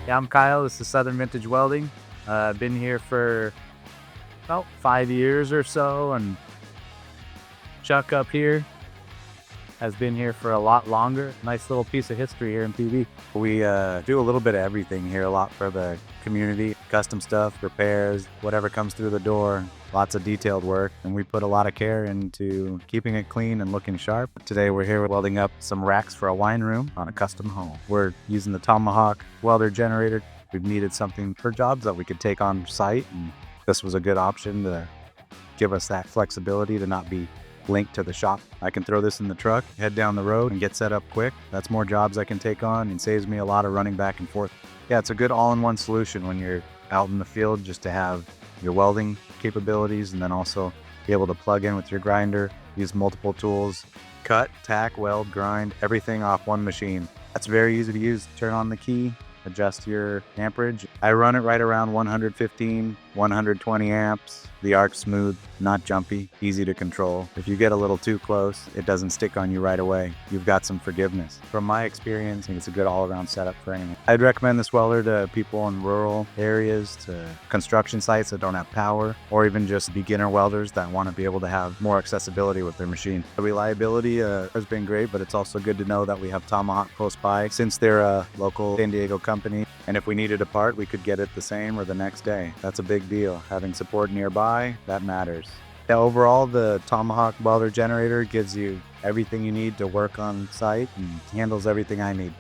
Yeah, I'm Kyle. This is Southern Vintage Welding. I've been here for about 5 years or so, and Chuck up here has been here for a lot longer. Nice little piece of history here in PV. We do a little bit of everything here, a lot for the community, custom stuff, repairs, whatever comes through the door. Lots of detailed work, and we put a lot of care into keeping it clean and looking sharp. Today we're here welding up some racks for a wine room on a custom home. We're using the Tomahawk Welder Generator. We've needed something for jobs that we could take on site, and this was a good option to give us that flexibility to not be linked to the shop. I can throw this in the truck, head down the road, and get set up quick. That's more jobs I can take on and saves me a lot of running back and forth. Yeah, it's a good all-in-one solution when you're out in the field, just to have your welding capabilities and then also be able to plug in with your grinder, use multiple tools, cut, tack, weld, grind, everything off one machine. That's very easy to use. Turn on the key, adjust your amperage. I run it right around 115, 120 amps. The arc's smooth, not jumpy, easy to control. If you get a little too close, it doesn't stick on you right away. You've got some forgiveness. From my experience, I think it's a good all-around setup for anyone. I'd recommend this welder to people in rural areas, to construction sites that don't have power, or even just beginner welders that want to be able to have more accessibility with their machine. The reliability has been great, but it's also good to know that we have Tomahawk close by, since they're a local San Diego company. And if we needed a part, we could get it the same or the next day. That's a big deal. Having support nearby, that matters. Yeah, overall, the Tomahawk Welder Generator gives you everything you need to work on site and handles everything I need.